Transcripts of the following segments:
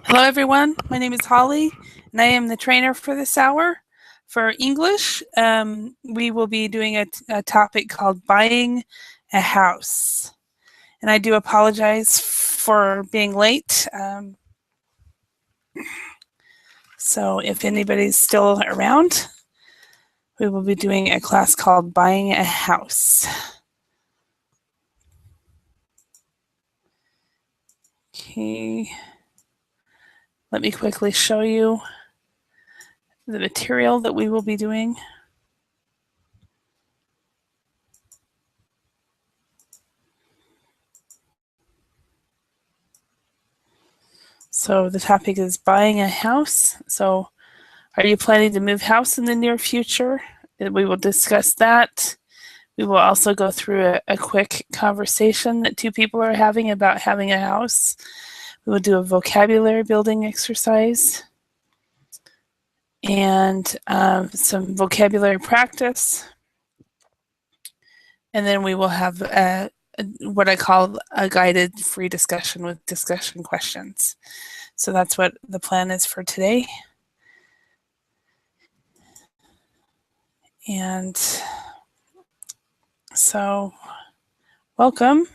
Hello, everyone. My name is Holly, and I am the trainer for this hour. For English, we will be doing a topic called buying a house. And I do apologize for being late. So if anybody's still around, we will be doing a class called Buying a House. Okay. Let me quickly show you the material that we will be doing. So the topic is buying a house. So are you planning to move house in the near future? We will discuss that. We will also go through a quick conversation that two people are having about having a house. We will do a vocabulary building exercise and some vocabulary practice. And then we will have what I call a guided free discussion with discussion questions. So that's what the plan is for today. And so, welcome.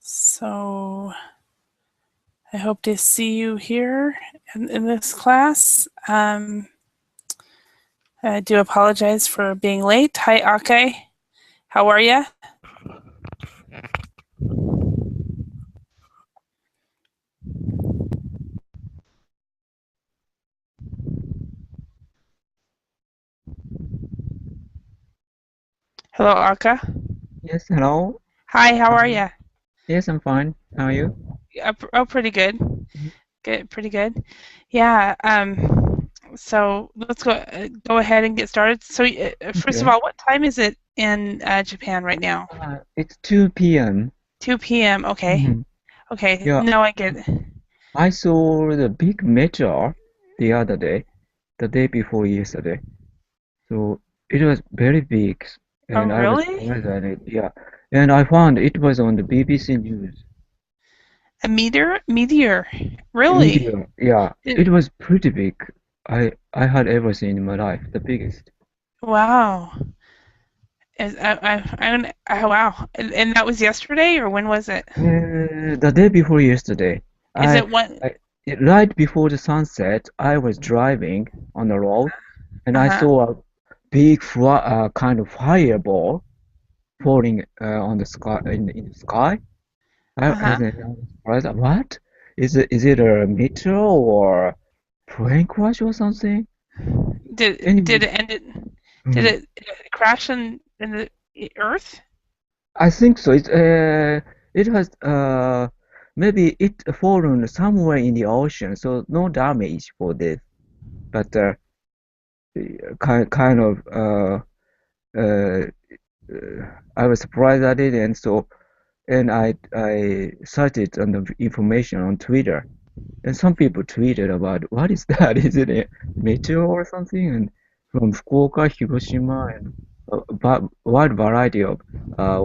So, I hope to see you here in this class. I do apologize for being late. Hi, Ake. How are you? Hello, Aka. Yes, hello. Hi, how are you? Yes, I'm fine. How are you? Oh, pretty good. Mhm. Good, pretty good. Yeah. So let's go ahead and get started. So first of Okay. all, what time is it in Japan right now? It's 2 p.m. 2 p.m. Okay. Hmm. Okay. Yeah, No, I get it. I saw the big meteor the other day, the day before yesterday. So it was very big, Oh, and I was really? surprised at it. Yeah, and I found it was on the BBC News. A meteor? Meteor. A Really? meteor. Yeah, It, it was pretty big. I had ever seen in my life, the biggest. wow. Oh, wow. And that was yesterday, or when was it? The day before yesterday, Is I, it one? right before the sunset, I was driving on the road and I Uh-huh. saw a big kind of fireball falling on the sky in the sky. Uh-huh. I was surprised. What? Is it a meteor or plane crash or something? Did Anyway, it end it? mhm. Did it crash in the Earth? I think so. It has maybe it fallen somewhere in the ocean, so no damage for this. But kind of uh, I was surprised at it, and so and I searched on the information on Twitter, and some people tweeted about what is that? Is it a meteor or something? And from Fukuoka, Hiroshima, and a wide variety of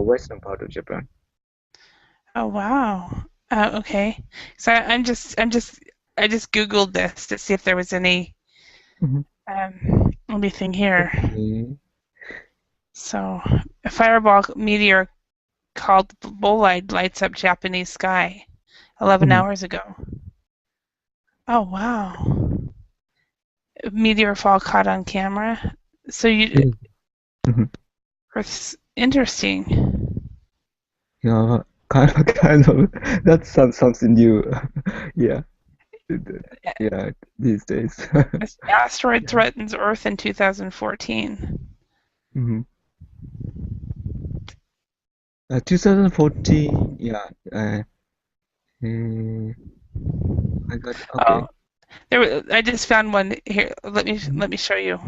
western part of Japan. Oh, wow. Okay. So I just Googled this to see if there was Mhm. anything here. Okay. So a fireball meteor called Bolide lights up Japanese sky 11 Mhm. hours ago. Oh, wow. Meteor fall caught on camera. So you, Yes. Mhm. Earth's interesting. Yeah, kind of. That's something new. Yeah, yeah, these days. This asteroid Yeah. threatens Earth in 2014. Hmm. 2014. Yeah. Uh, I got Oh, okay. I just found one here. Mhm. Let me show you.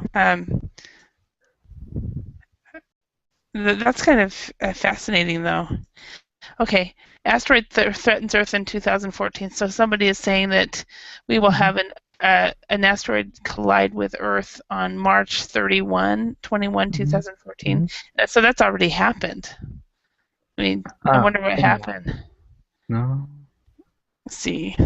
That's kind of fascinating, though. Okay. asteroid threatens Earth in 2014. So somebody is saying that we will Mhm. have an asteroid collide with Earth on March 31, 21, Mhm. 2014. Mhm. So that's already happened. I mean, I Ah, wonder what oh, happened. no. Let's see.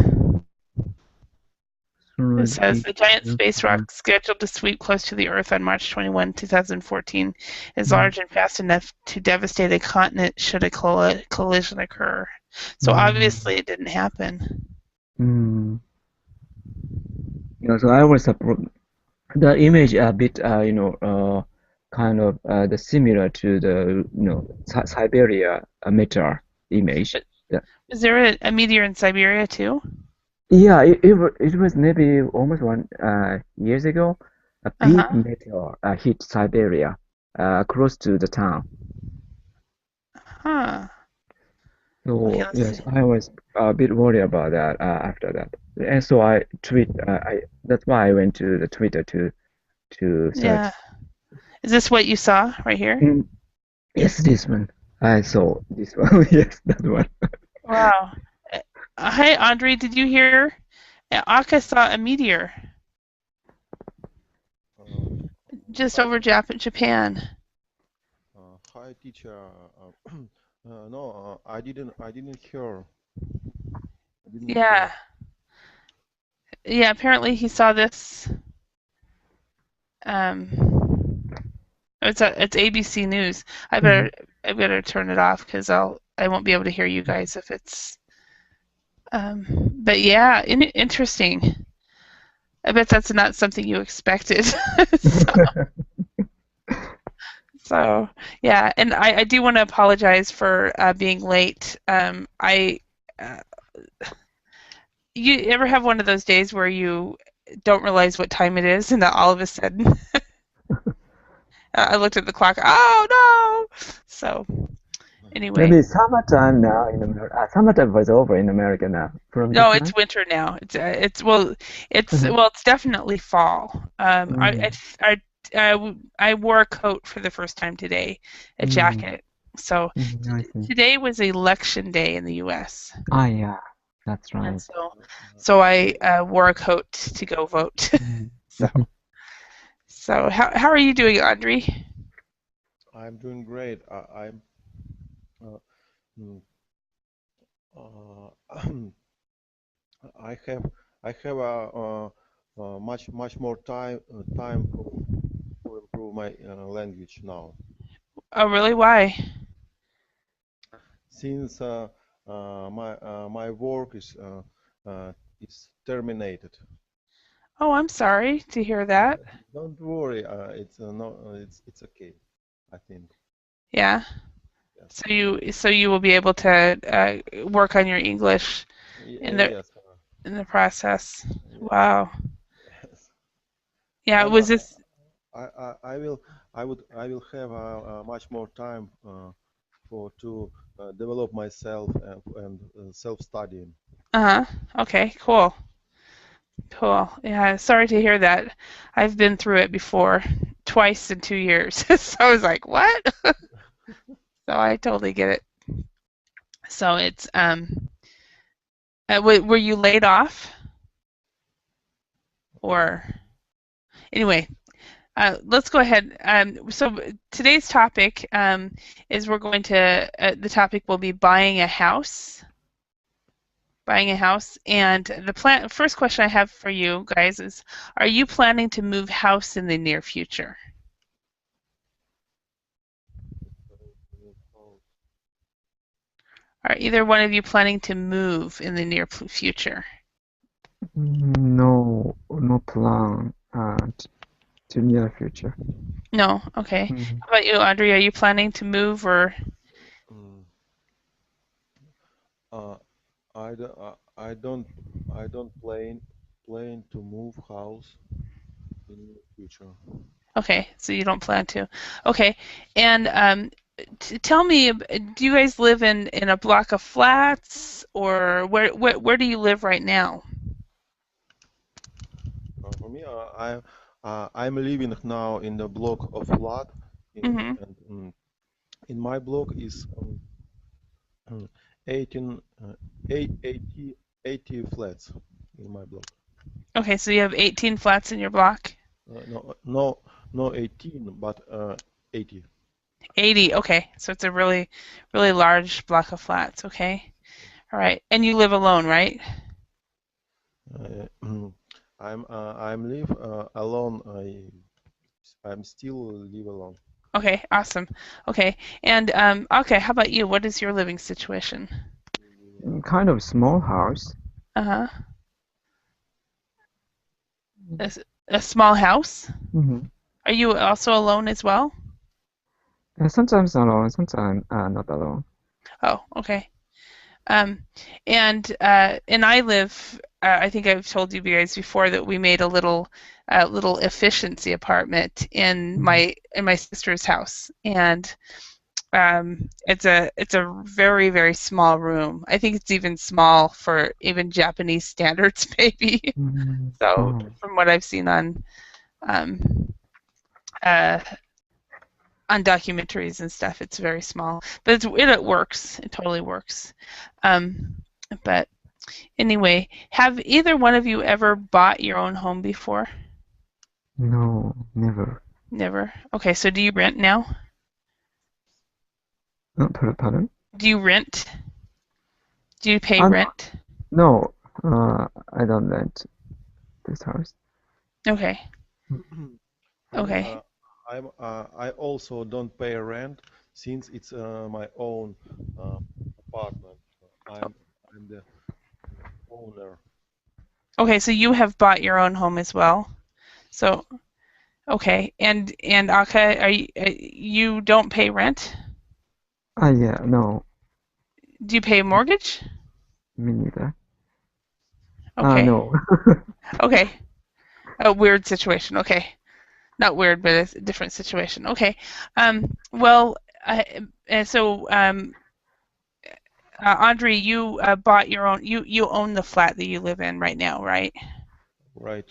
It Asteroid says hit the giant Earth. space rock scheduled to sweep close to the Earth on March 21, 2014 is Mhm. large and fast enough to devastate a continent should a collision occur. So Mhm. obviously it didn't happen. Mm. Yeah, so I was surprised. The image a bit, kind of the similar to the, Siberia meteor image. But Yeah, was there a meteor in Siberia too? yeah, it was maybe almost 1 years ago. A big Uh-huh. meteor hit Siberia, close to the town. Huh. Okay, So let's see. yes, I was a bit worried about that after that, and so I tweet. That's why I went to the Twitter to search. Yeah. Is this what you saw right here? Mm, yes, this one. I saw this one. Yes, that one. Wow. Uh, Hi, Andre. Did you hear? Aka saw a meteor Uh, just Hi, over Japan. hi, teacher. No, I didn't. I didn't hear. I didn't hear. Yeah. Yeah, apparently he saw this. It's ABC News. I better Mhm. I better turn it off because I won't be able to hear you guys if it's. But yeah, interesting. I bet that's not something you expected. so, so yeah, and I do want to apologize for being late. Uh, you ever have one of those days where you don't realize what time it is, and then all of a sudden I looked at the clock. Oh no! So anyway, Maybe summertime now in America. Summertime was over in America now from no, it's Japan. winter now. Mhm. It's definitely fall. Mm, I wore a coat for the first time today, a mm, jacket. So I see. today was election day in the U.S. Ah, yeah, that's and right. so I wore a coat to go vote. Mhm. so so how are you doing, Audrey? I'm doing great. I'm. Uh, mm, uh, I have. I have much more time to improve my language now. Oh, really? Why? Since my work is terminated. Oh, I'm sorry to hear that. Don't worry. It's no. It's okay. I think. Yeah. Yes. So you will be able to work on your English in the Yes. in the process. Yes. Wow. Yes. Yeah, And was this I will have much more time for to develop myself and self studying. uh-huh. Okay, cool. Cool. Yeah, sorry to hear that. I've been through it before, twice in 2 years. So I was like, what? So I totally get it. So it's were you laid off or anyway, let's go ahead. So today's topic is we're going to the topic will be buying a house. Buying a house, and the first question I have for you guys is: are you planning to move house in the near future? Are either one of you planning to move in the near future? No, no plan to near future. No. Okay. Mhm. How about you, Audrey? Are you planning to move or? Mm. Uh, I don't plan to move house in the future. Okay, so you don't plan to. Okay, and tell me, do you guys live in a block of flats, or where do you live right now? For me, I'm living now in the block of flat, Mm-hmm. and in my block is 18, 80 flats in my block. Okay, so you have 18 flats in your block? No, 18, but 80. 80, okay. So it's a really, really large block of flats, okay? All right. And you live alone, right? I'm live alone. I'm still live alone. Okay, awesome. Okay. And okay, how about you? What is your living situation? Kind of small house. Uh-huh. A small house? Hmm. Are you also alone as well? Sometimes alone, sometimes not alone. Oh, okay. Um, and I live. I think I've told you guys before that we made a little efficiency apartment in Mhm. my sister's house, and it's a very very small room. I think it's even small for even Japanese standards, maybe. Mhm. So Oh. from what I've seen um, uh, on documentaries and stuff, it's very small, but it works. It totally works. Um, but anyway, have either one of you ever bought your own home before? No, never. Never. Okay, so do you rent now? Pardon? Do you rent? Do you pay Uh, rent? no, I don't rent this house. Okay. And Okay. I also don't pay rent since it's my own apartment. I'm the owner. Okay, so you have bought your own home as well. So, okay. And Aka, you don't pay rent? Yeah, no, Do you pay a mortgage? me neither. Okay. No. Okay. A weird situation. Okay. Not weird, but it's a different situation. Okay. Well, so Andre, you bought your own. You own the flat that you live in right now, right? Right.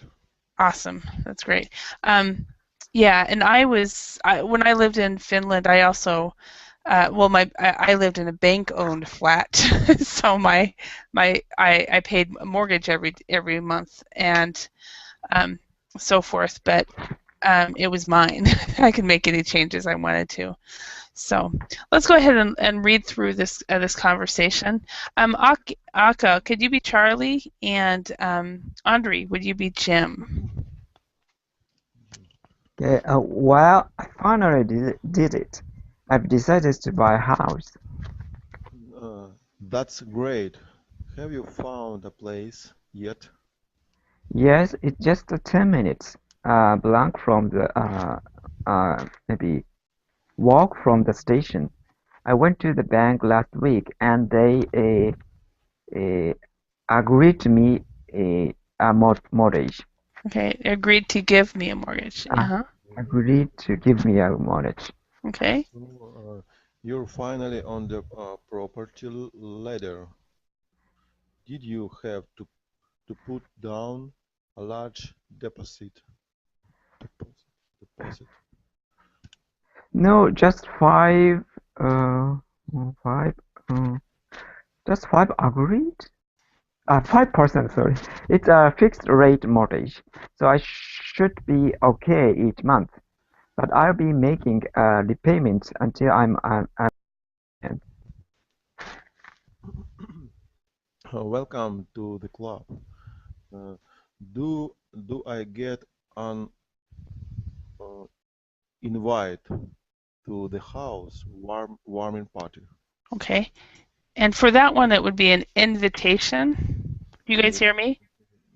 Awesome. That's great. Yeah, and when I lived in Finland, I also well, I lived in a bank-owned flat, so I paid a mortgage every month and um, so forth, but it was mine. I could make any changes I wanted to. So let's go ahead and read through this conversation. Aka, could you be Charlie? And Andre, would you be Jim? Okay, well, I finally did it. I've decided to buy a house. That's great. Have you found a place yet? Yes, it's just 10 minutes. Blank from the maybe walk from the station. I went to the bank last week and they uh, agreed to me a mortgage. Okay, agreed to give me a mortgage. Uh, Agreed to give me a mortgage. Okay. So, you're finally on the property ladder. Did you have to put down a large deposit, deposit? No, just uh, five, uh, just five agreed. 5%, sorry. It's a fixed rate mortgage, so I should be okay each month. But I'll be making repayments until I'm Welcome to the club. Uh, do I get an uh, invite to the house warming party? Okay. And for that one, it would be an invitation. You guys Invi- hear me?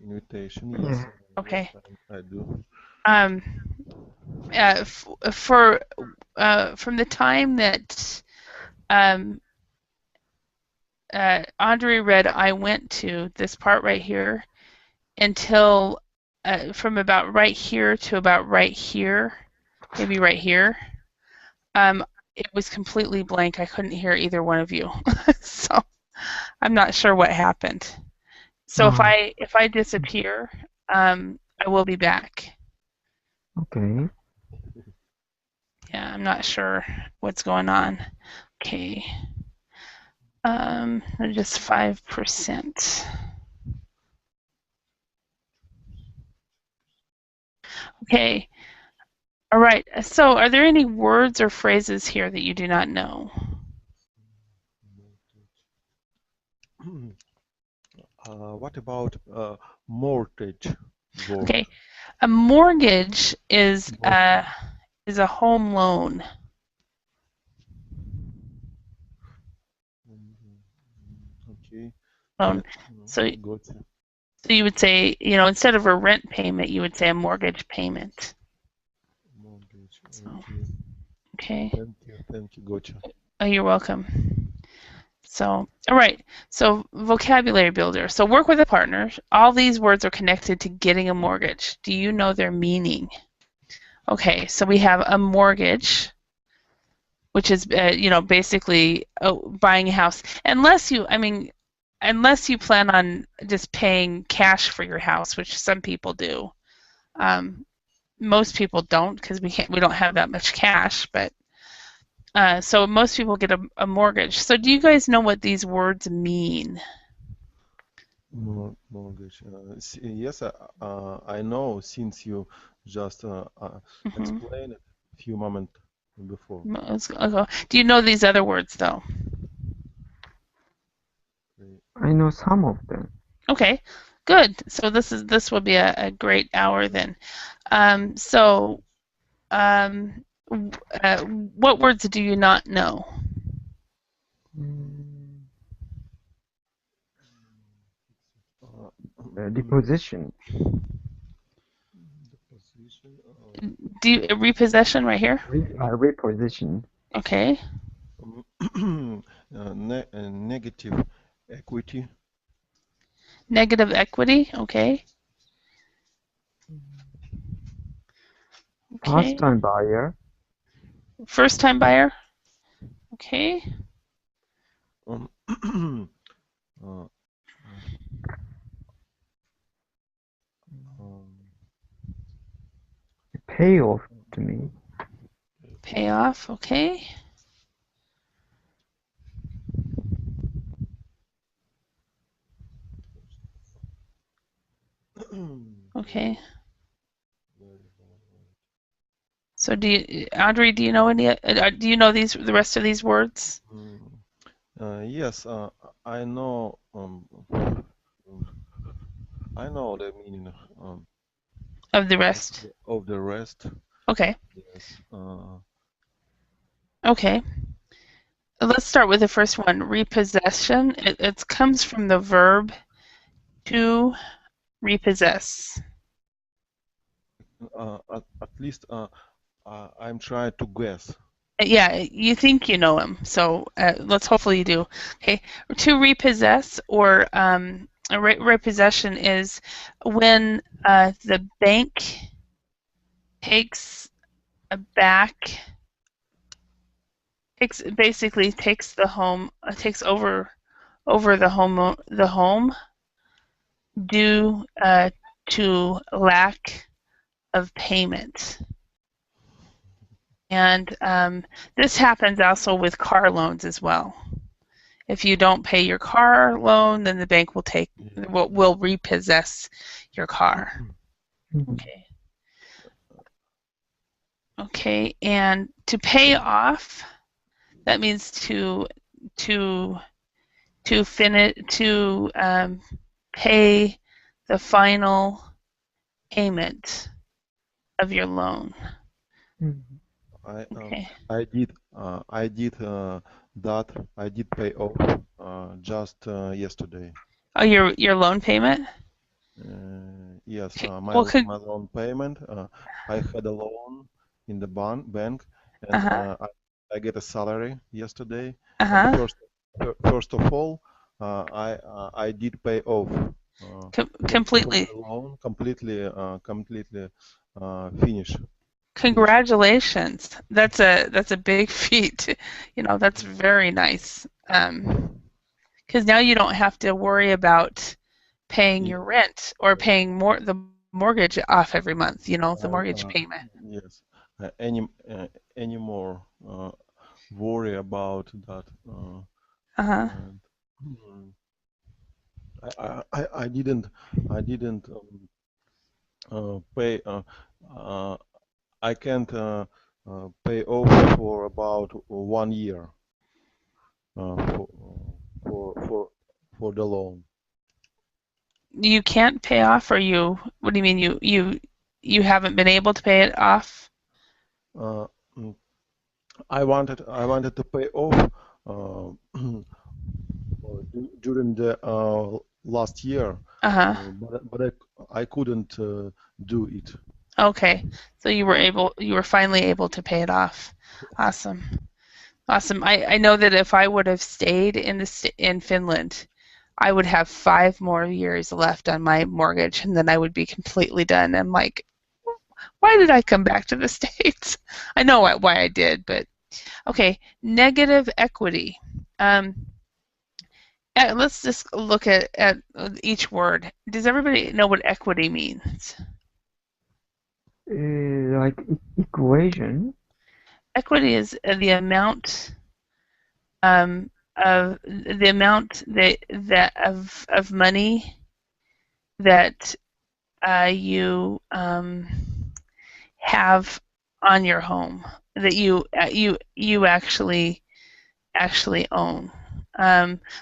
Invitation, yeah. yes, yes, Okay. I do. Um, for from the time that um, Andre read, I went to this part right here until from about right here to about right here, maybe right here. Um, it was completely blank. I couldn't hear either one of you, so I'm not sure what happened. So Oh, if I disappear, I will be back. okay. Yeah, I'm not sure what's going on. Okay. Just 5%. Okay. All right. So, are there any words or phrases here that you do not know? What about mortgage word? Okay. A mortgage is Mortgage. a home loan. Okay. Loan. So, Got you. so you would say, instead of a rent payment, you would say a mortgage payment. Mortgage. So, Okay. okay. Thank you. Gotcha. Oh, you're welcome. So, all right. So, vocabulary builder. So, work with a partner. All these words are connected to getting a mortgage. Do you know their meaning? Okay, so we have a mortgage, which is, basically buying a house. Unless you plan on just paying cash for your house, which some people do. Most people don't because we don't have that much cash, but so most people get a mortgage. So do you guys know what these words mean? Mortgage. Yes, I know since you just Mhm. explained it a few moments before. Do you know these other words though? I know some of them. Okay, good. So this will be a great hour then. So what words do you not know? Mm, Uh, Deposition. Deposition. Repossession right here? Reposition. Okay. Negative equity. Negative equity. Okay. First Okay. time buyer. First time buyer. Okay. Um, uh, um, Payoff to me. Payoff. Okay. Okay. So Audrey, do you know do you know the rest of these words Yes, I know. I know the meaning of the rest? of the rest. Okay. Yes. Okay. Let's start with the first one, repossession. It comes from the verb to repossess. At least I'm trying to guess. Yeah, you think you know him, so let's hopefully you do. Okay, to repossess or repossession is when the bank takes back, takes the home, takes over the home due to lack of payment. And this happens also with car loans as well. If you don't pay your car loan, then the bank will repossess your car. Mhm. Okay. Okay, and to pay off, that means to finish pay the final payment of your loan. Mhm. I Okay. I did that. I did pay off just yesterday. Oh, your loan payment? Yes, Okay. Well, my loan payment. I had a loan in the bank, and uh-huh. I get a salary yesterday. And Uh-huh. first of all, I did pay off first of all Completely. the loan completely finish. Congratulations. That's a big feat. That's very nice. Because now you don't have to worry about paying Yes, your rent or paying the mortgage off every month, the I mortgage payment. yes. Any more worry about that Uh-huh. I didn't pay. I can't pay off for about 1 year uh, for for for the loan. You can't pay off, or you? What do you mean? You haven't been able to pay it off? Uh, mm, I wanted to pay off during the last year, Uh-huh. but I couldn't do it. Okay. So you were finally able to pay it off. Awesome. Awesome. I know that if I would have stayed in Finland, I would have 5 more years left on my mortgage, and then I would be completely done. I'm like, why did I come back to the States? I know why I did, but okay. Negative equity. Let's just look at each word. Does everybody know what equity means? Like equation. Equity is the amount of of money that you have on your home, that you actually own.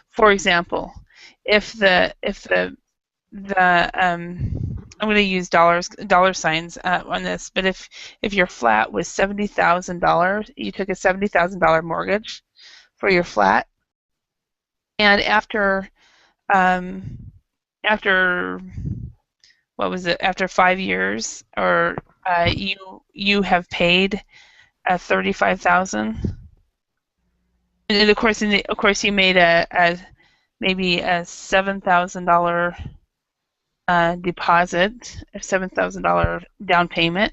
For example, if the I'm going to use dollar signs on this, but if your flat was $70,000, you took a $70,000 mortgage for your flat, and after what was it? After 5 years, or you have paid 35,000, and of course you made maybe a $7,000 deposit, a $7,000 down payment.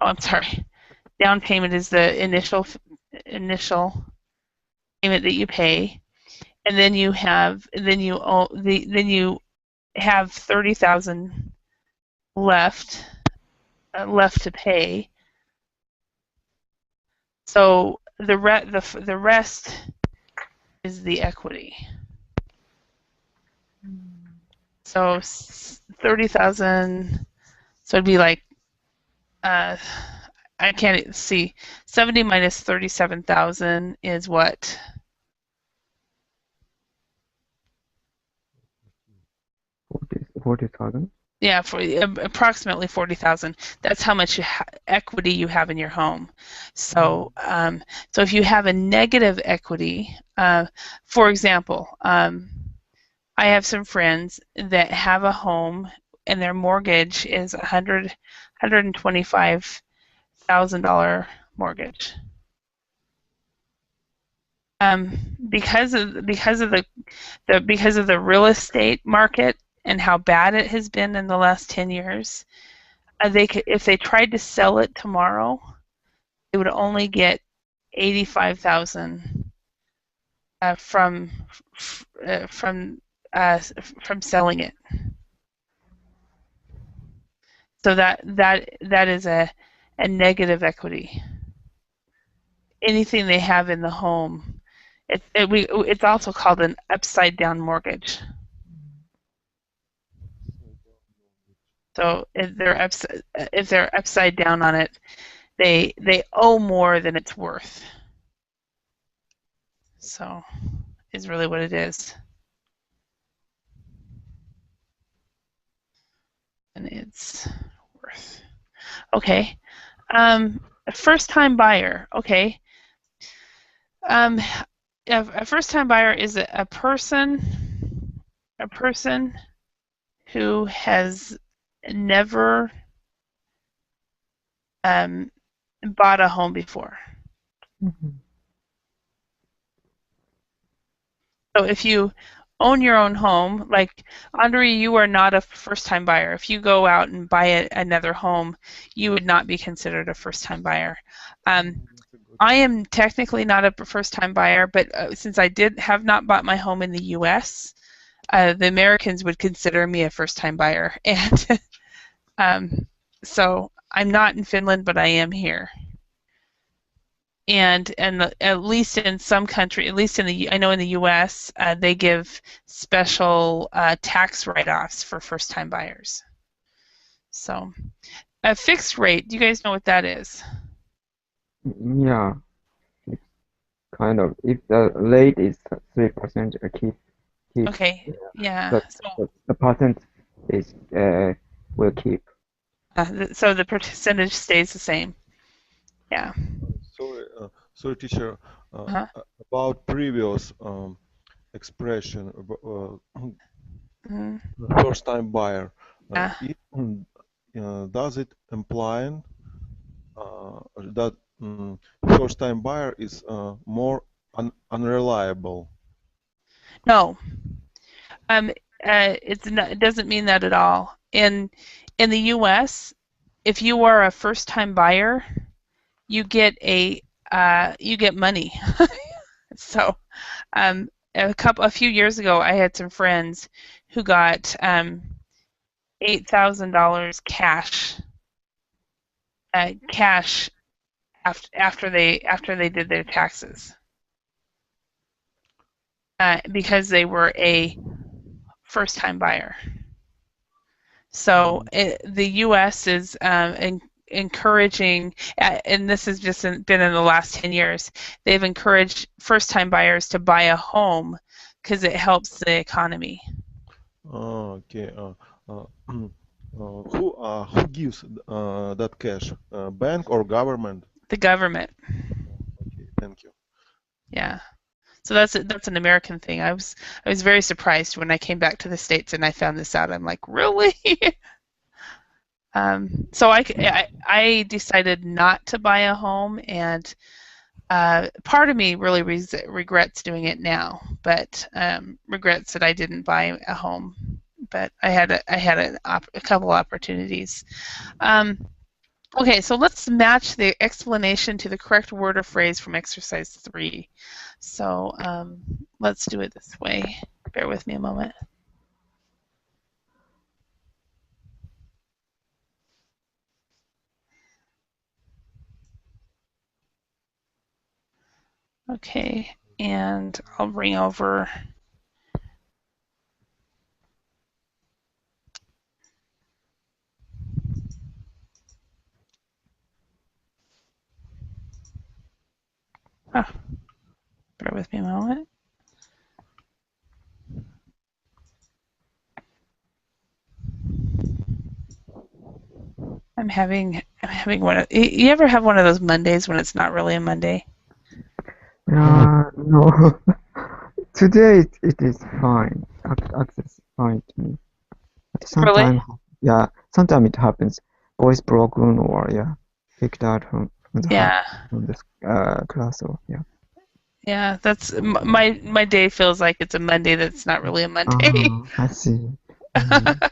I'm sorry. Down payment is the initial payment that you pay, and then you have 30,000 left to pay. So the rest is the equity. So 30,000. So it'd be like I can't see. 70 minus 37,000 is what? 40,000. Yeah, for approximately 40,000. That's how much equity you have in your home. So, so if you have a negative equity, for example, I have some friends that have a home and their mortgage is $125,000 mortgage. Because of the real estate market and how bad it has been in the last 10 years, if they tried to sell it tomorrow, they would only get $85,000 from selling it. So that is a negative equity. Anything they have in the home, it's also called an upside down mortgage. So if they're upside down on it, they owe more than it's worth. So is really what it is. And it's worth. Okay. A first-time buyer. Okay. A first-time buyer is a person who has never bought a home before. Mm-hmm. So if you own your own home, like Andre, you are not a first-time buyer. If you go out and buy another home, you would not be considered a first-time buyer. I am technically not a first-time buyer, but since I have not bought my home in the U.S., the Americans would consider me a first-time buyer, and so I'm not in Finland, but I am here. at least in some country, at least I know in the U.S., they give special tax write-offs for first-time buyers. So, a fixed rate. Do you guys know what that is? Yeah, it's kind of if the rate is 3%, keep Okay, yeah. the the percent is will keep. So the percentage stays the same. Yeah. Sorry, teacher. Uh-huh. About previous expression, Mhm. first-time buyer. Yeah. Does it imply that first-time buyer is more unreliable? No. It's not, it doesn't mean that at all. In the U.S., if you are a first-time buyer, you get you get money. So, a few years ago, I had some friends who got $8,000 cash after they did their taxes, because they were a first-time buyer. So the U.S. is encouraging, and this has just been in the last 10 years, they've encouraged first-time buyers to buy a home because it helps the economy. Okay. Who gives that cash? Bank or government? The government. Okay, thank you. Yeah. So that's an American thing. I was very surprised when I came back to the States and I found this out. I'm like, really? So I decided not to buy a home, and part of me really regrets doing it now, but regrets that I didn't buy a home. But I had a couple opportunities. Okay, so let's match the explanation to the correct word or phrase from exercise 3. So let's do it this way. Bear with me a moment. Okay, and I'll bring over. Oh, bear with me a moment. I'm having one of, you ever have one of those Mondays when it's not really a Monday? No. Today it is fine. Access is fine to me. But Really? sometimes it happens. Voice broken or kicked out Yeah. from this class or yeah. Yeah, that's my day feels like it's a Monday that's not really a Monday. I see. Mhm.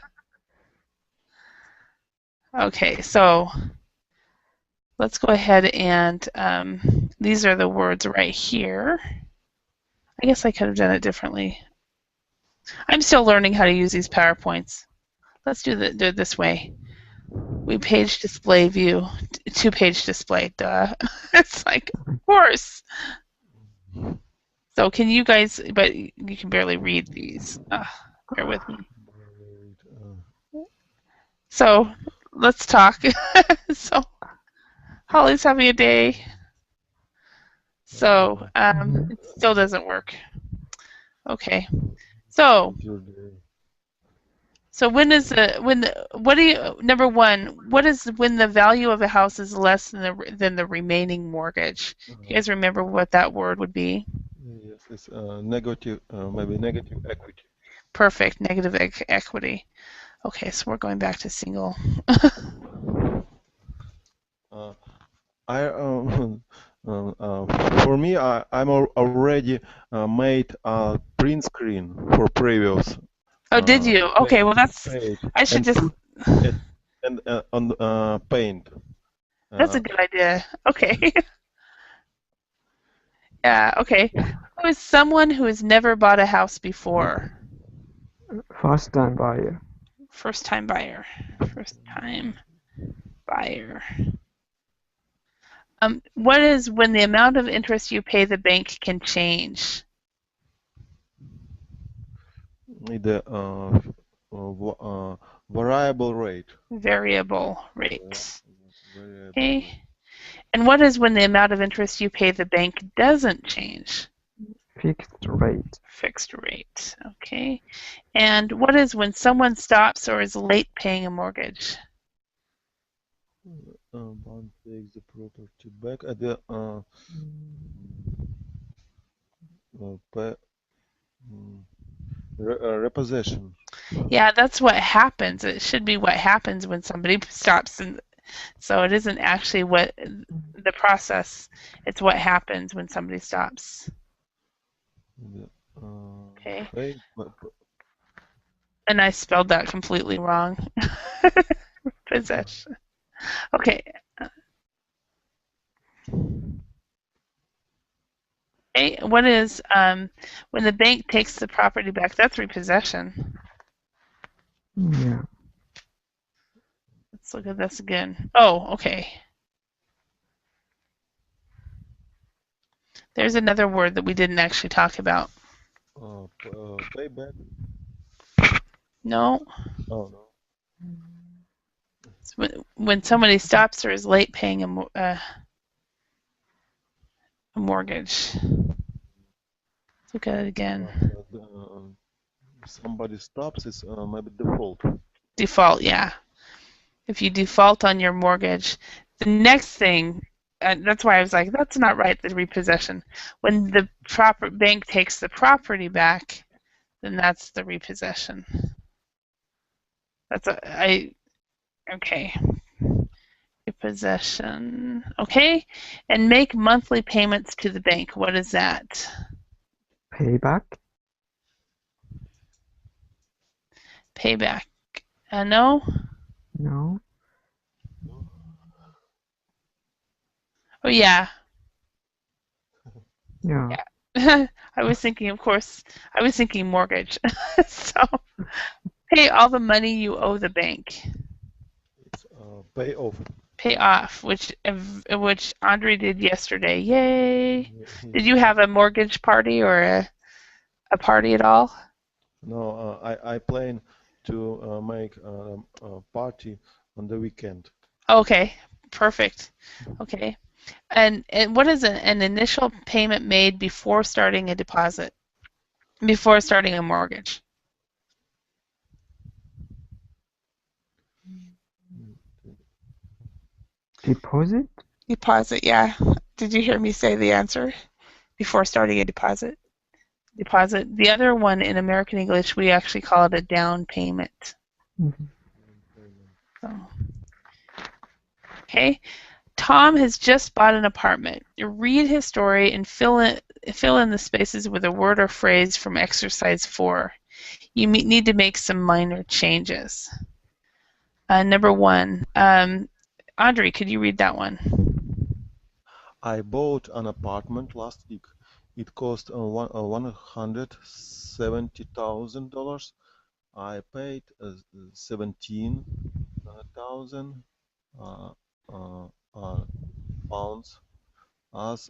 Okay, so let's go ahead and these are the words right here. I guess I could have done it differently. I'm still learning how to use these PowerPoints. Let's do it this way. We page display view, 2-page display, duh. It's like, of course. So can you guys, but you can barely read these. Bear with me. So let's talk. So Holly's having a day. So it still doesn't work. Okay. So number one, what is when the value of a house is less than the remaining mortgage? Do you guys remember what that word would be? Yes, it's negative, maybe negative equity. Perfect, negative equity. Okay, so we're going back to single. I for me, I'm already made a print screen for previous Oh, did you? Okay, well page I should and just, put it on paint. that's a good idea. Okay. Yeah, okay. Who is someone who has never bought a house before? First time buyer. First time buyer. First time buyer. What is when the amount of interest you pay the bank can change? The variable rate. Variable rate. Variable Okay. rate. And what is when the amount of interest you pay the bank doesn't change? Fixed rate. Fixed rate. Okay. And what is when someone stops or is late paying a mortgage? Bank takes the property back at the repossession. Yeah, that's what happens. It should be what happens when somebody stops, and so it isn't actually what the process. It's what happens when somebody stops. Okay. And I spelled that completely wrong. Possession. Okay. Okay. What is when the bank takes the property back? That's repossession. Yeah. Let's look at this again. Oh, okay. There's another word that we didn't actually talk about. Payback. No. Oh no. It's when somebody stops or is late paying a mortgage. Let's look at it again. Somebody stops, it's maybe default. Default, yeah. If you default on your mortgage, the next thing, that's why I was like, that's not right, the repossession. When the bank takes the property back, then that's the repossession. Okay. Repossession. Okay. And make monthly payments to the bank. What is that? Payback. Payback. No? No. Oh, yeah. Yeah. I was thinking, of course, I was thinking mortgage. So, pay all the money you owe the bank. It's pay off. Pay off, which Andre did yesterday. Yay! Did you have a mortgage party or a party at all? No, I plan to make a party on the weekend. Okay, perfect. Okay. And what is an initial payment made before starting a deposit? Before starting a mortgage? Deposit. Deposit, yeah. Did you hear me say the answer? Before starting a deposit? Deposit. The other one in American English, we actually call it a down payment. Mm-hmm. So. Okay. Tom has just bought an apartment. Read his story and fill in the spaces with a word or phrase from exercise 4. You need to make some minor changes. Number 1. Andre, could you read that one? I bought an apartment last week. It cost $170,000. I paid $17,000 pounds as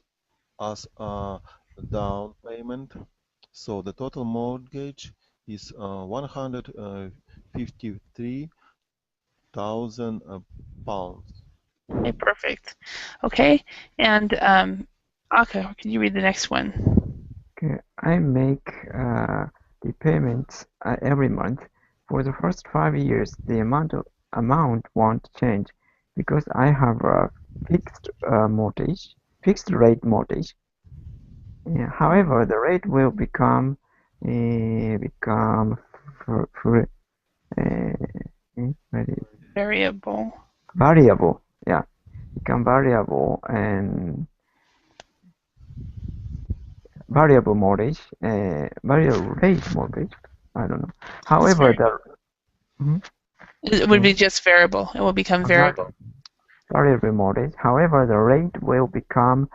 a down payment. So the total mortgage is £153,000. Okay, perfect. Okay, and Aka, can you read the next one? Okay. I make the payments every month. For the first 5 years, the amount won't change because I have a fixed rate mortgage. However, the rate will become Variable. variable. Yeah, become variable and variable rate mortgage. I don't know. However, it would be just variable. It will become variable. Variable mortgage. However, the rate will become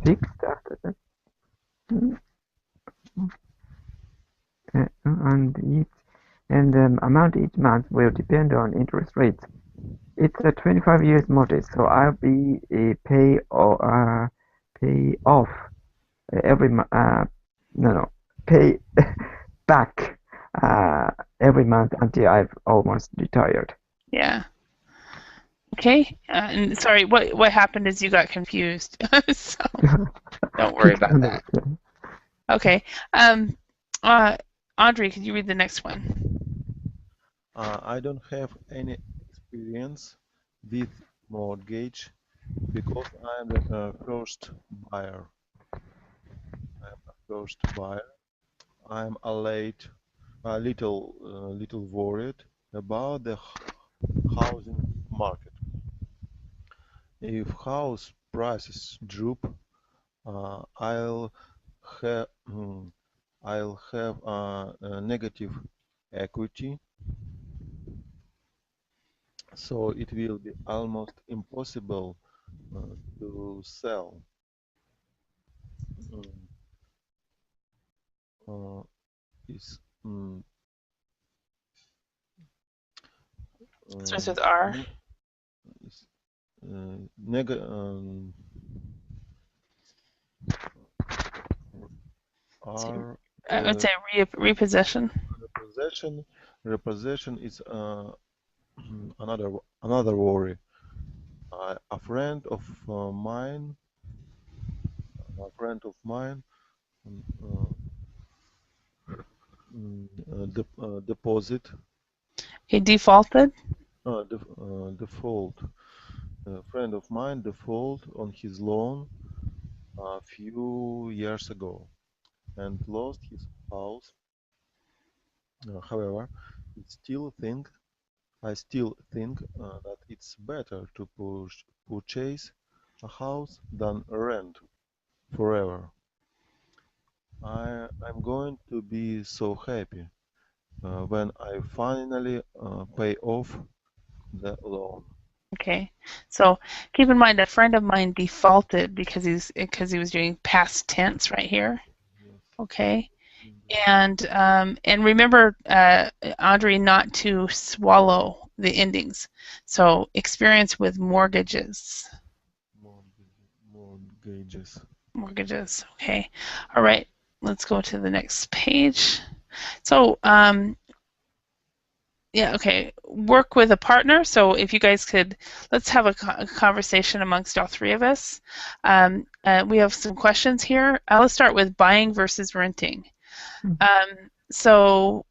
fixed after that. And the amount each month will depend on interest rates. it's a 25 years mortgage, so I'll be pay off every month. No, pay back every month until I've almost retired. Yeah. Okay. And sorry, what happened is you got confused. So don't worry about that. Okay. Audrey, could you read the next one? I don't have any experience with mortgage because I'm the first buyer. I'm a little worried about the housing market. If house prices drop, I'll have a negative equity, so it will be almost impossible to sell. Mm, uh, is Starts with R. is, neg are I would say repossession. repossession is another worry. A friend of mine, deposit He defaulted. default. A friend of mine default on his loan a few years ago and lost his house. However, I still think that it's better to purchase a house than rent forever. I'm going to be so happy when I finally pay off the loan. Okay. So keep in mind a friend of mine defaulted because he was doing past tense right here. Yes. Okay. And remember, Audrey, not to swallow the endings. So experience with mortgages. Mortgages. Mortgages. Okay. All right. Let's go to the next page. So yeah, okay. Work with a partner. So if you guys could, let's have a conversation amongst all three of us. We have some questions here. Let's start with buying versus renting. So,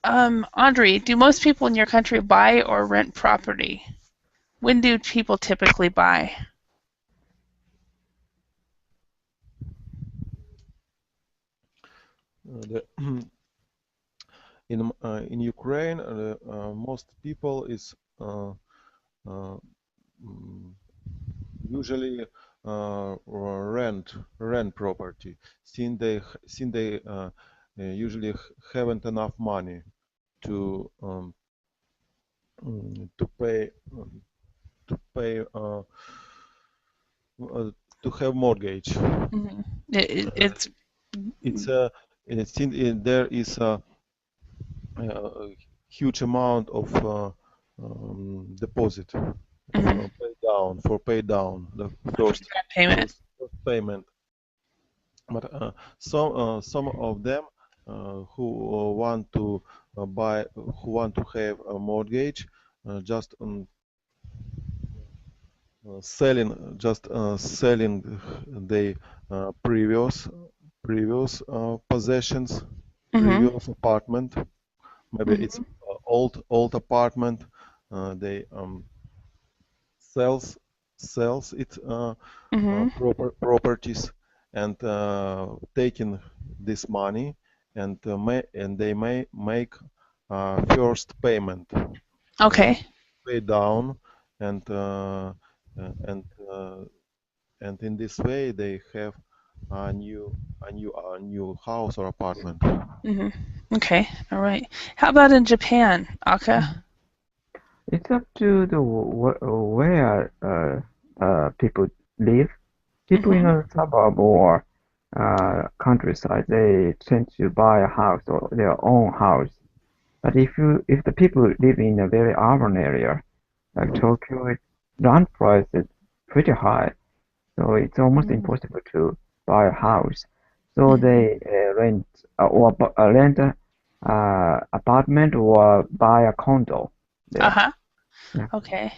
Audrey, do most people in your country buy or rent property? When do people typically buy? In Ukraine, most people is usually rent property since they usually haven't enough money to to pay to pay to have mortgage. Mm-hmm. It's Since there is a huge amount of deposit pay down the first payment. first payment. But some of them who want to have a mortgage, just selling their previous possessions, previous apartment. Maybe it's old apartment. They sells it properties and taking this money and they may make first payment. Okay. Pay down and and and in this way they have a new house or apartment. Okay. All right. How about in Japan, Aka? It's up to the where people live. People in a suburb or countryside, they tend to buy a house or their own house. But if the people live in a very urban area like Tokyo, land price is pretty high, so it's almost impossible to buy a house. So they rent rent a apartment or buy a condo there. Uh-huh. Yeah. Okay.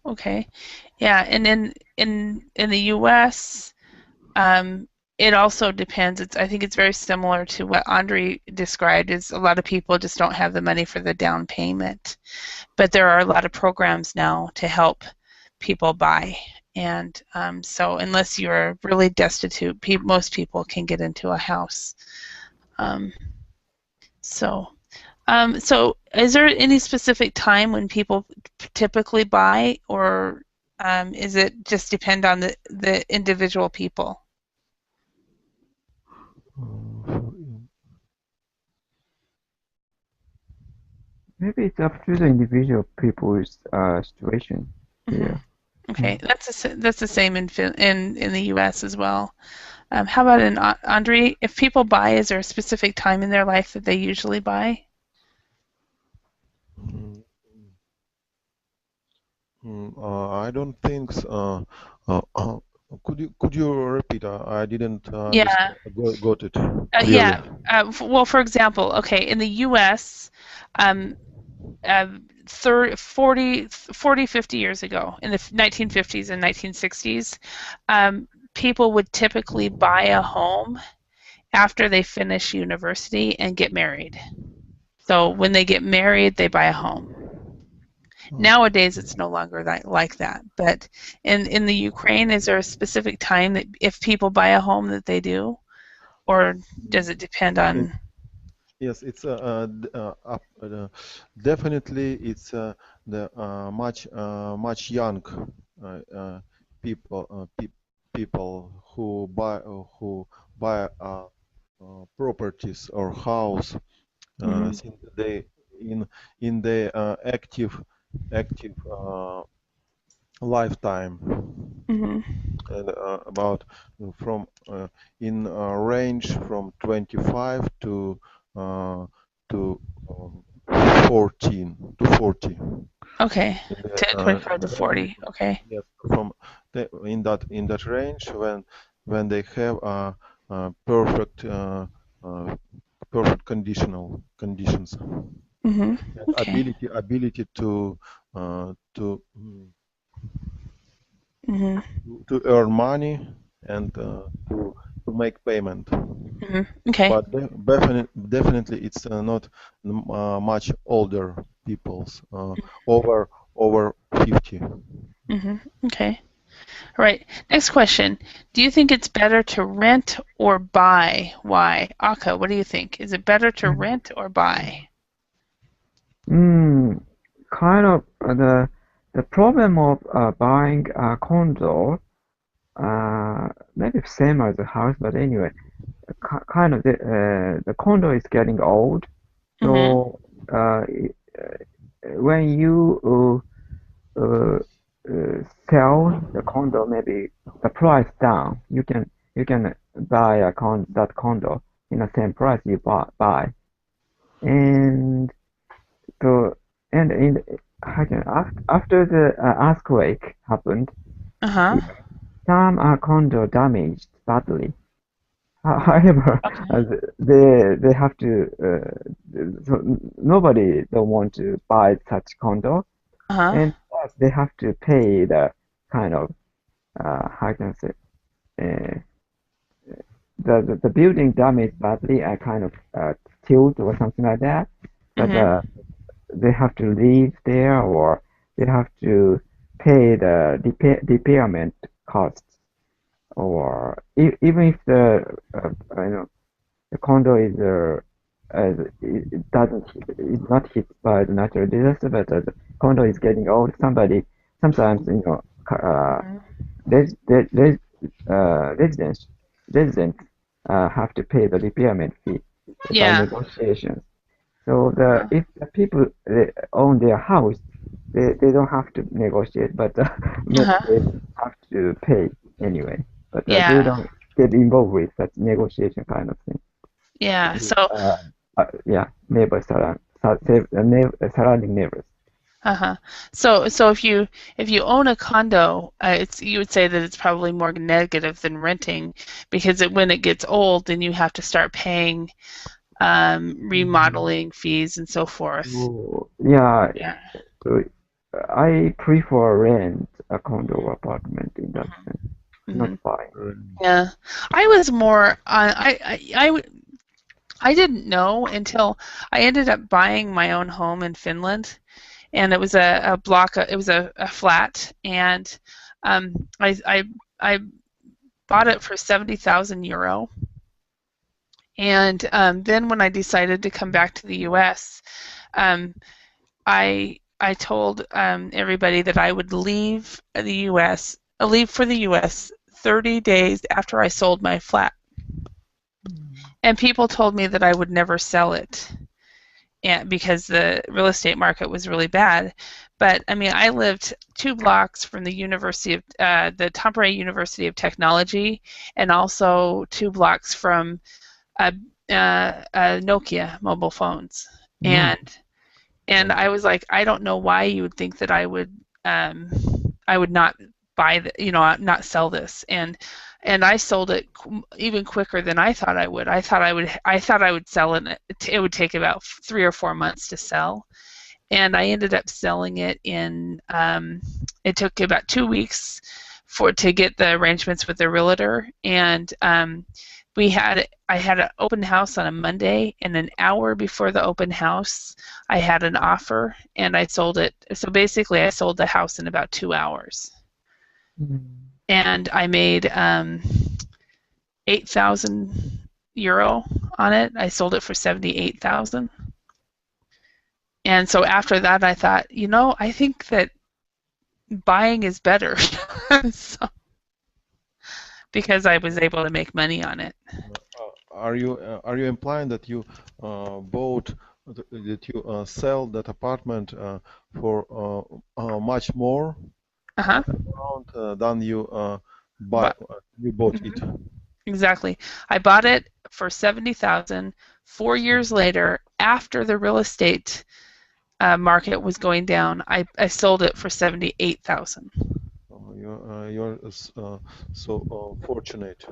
Okay. Yeah, and in the U.S., it also depends. I think it's very similar to what Andre described. Is a lot of people just don't have the money for the down payment, but there are a lot of programs now to help people buy. And so, unless you're really destitute, most people can get into a house. So, is there any specific time when people typically buy, or is it just depend on the individual people? Maybe it's up to the individual people's situation here. Okay, that's the same in the U.S. as well. How about in Andre? If people buy, is there a specific time in their life that they usually buy? I don't think so. Could you repeat? I didn't Yeah. got it clearly. Yeah. Well, for example, okay, in the U.S., 40, 50 years ago, in the 1950s and 1960s, people would typically buy a home after they finish university and get married. So when they get married, they buy a home. Nowadays, it's no longer like that. But in the Ukraine, is there a specific time that if people buy a home that they do, or does it depend on? Yes, it's definitely it's the much young people who buy properties or house since they in the active lifetime. And about from in range from 25 to 14 to 40. Okay, 25 to 40. Okay. Yes, in that range when they have perfect conditions. Okay. Ability to earn money and to make payment. Okay. But definitely it's not much older people's over 50. Okay. All right. Next question. Do you think it's better to rent or buy? Why? Aka, what do you think? Is it better to rent or buy? Kind of the problem of buying a condo, maybe same as a house, but anyway, kind of the condo is getting old, so when you sell the condo, maybe the price down, you can buy that condo in the same price you buy, and so after the earthquake happened, some condo damaged badly. However, they have to. So nobody don't want to buy such condo, and plus they have to pay the kind of how can I say the building damaged badly, kind of tilt or something like that. But they have to live there, or they have to pay the repairment costs, or even if the the condo is it's not hit by the natural disaster, but the condo is getting old. Sometimes residents have to pay the repairment fee by negotiations. So if the people own their house, they don't have to negotiate, but they have to pay anyway. But they don't get involved with such negotiation kind of thing. Yeah. So. Yeah, neighbors surrounding neighbors. Uh-huh. So if you own a condo, you would say that it's probably more negative than renting because when it gets old, then you have to start paying remodeling fees and so forth. So, yeah, Yeah. so I prefer rent a condo or apartment in that sense, not Mhm. buying. Yeah. I was more I didn't know until I ended up buying my own home in Finland, and it was a block. It was a flat, and I bought it for 70,000 euro. And then when I decided to come back to the U.S., um, I told everybody that I would leave the U.S. Leave for the U.S. 30 days after I sold my flat, and people told me that I would never sell it. And because the real estate market was really bad. But I mean, I lived 2 blocks from the University of the Tampere University of Technology, and also 2 blocks from Nokia mobile phones. And I was like, I don't know why you would think that I would not buy not sell this. And I sold it even quicker than I thought I would. I thought I would sell it. It would take about 3 or 4 months to sell, and I ended up selling it in. It took about 2 weeks to get the arrangements with the realtor, and I had an open house on a Monday, and an hour before the open house, I had an offer, and I sold it. So basically, I sold the house in about 2 hours. And I made 8,000 euro on it. I sold it for 78,000. And so after that, I thought, I think that buying is better. So, because I was able to make money on it. Are you implying that you sell that apartment for much more amount than you bought it? Exactly. I bought it for 70,000. 4 years later, after the real estate market was going down, I sold it for 78,000. You're so fortunate.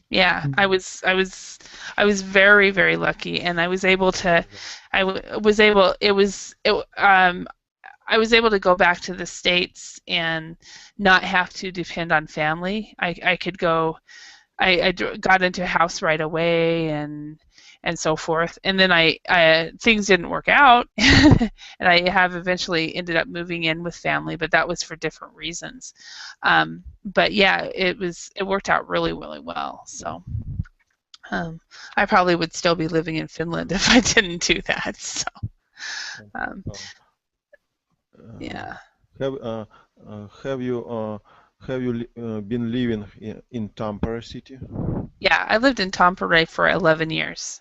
Yeah, I was very, very lucky, and I was able to I was able to go back to the States and not have to depend on family. I could go. I got into a house right away and so forth. And then things didn't work out, and I have eventually ended up moving in with family, but that was for different reasons. But yeah, it worked out really, really well. So I probably would still be living in Finland if I didn't do that. So yeah. Have you been living in Tampere city? Yeah, I lived in Tampere for 11 years.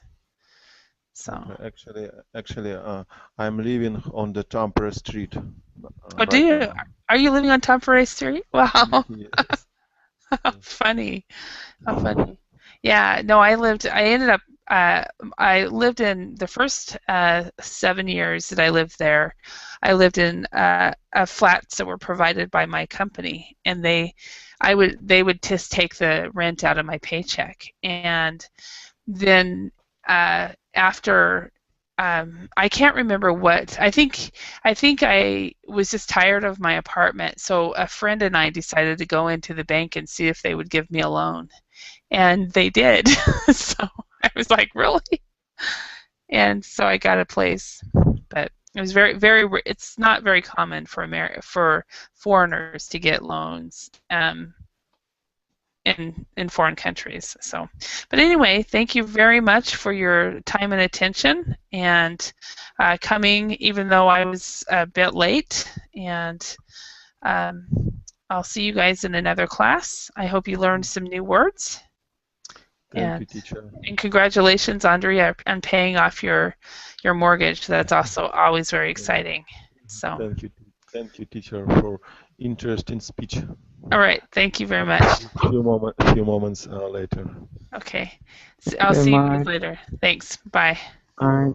So actually, I'm living on the Tampere street. Oh, do you? Now. Are you living on Tampere Street? Wow. Yes. How funny. How funny. Yeah, no, I lived in the first 7 years that I lived there. I lived in flats that were provided by my company, and they would just take the rent out of my paycheck. And then after I can't remember what. I think I was just tired of my apartment, so a friend and I decided to go into the bank and see if they would give me a loan, and they did. So I was like, really? And so I got a place, but it was very, very. It's not very common for foreigners to get loans. In foreign countries. So, but anyway, thank you very much for your time and attention and coming, even though I was a bit late. And I'll see you guys in another class. I hope you learned some new words. Thank you, teacher. And congratulations, Andrea, on paying off your mortgage. That's also always very exciting. So. Thank you, teacher, for interesting speech. All right. Thank you very much. A few moments later. Okay. So I'll see you guys later. Thanks. Bye. Bye.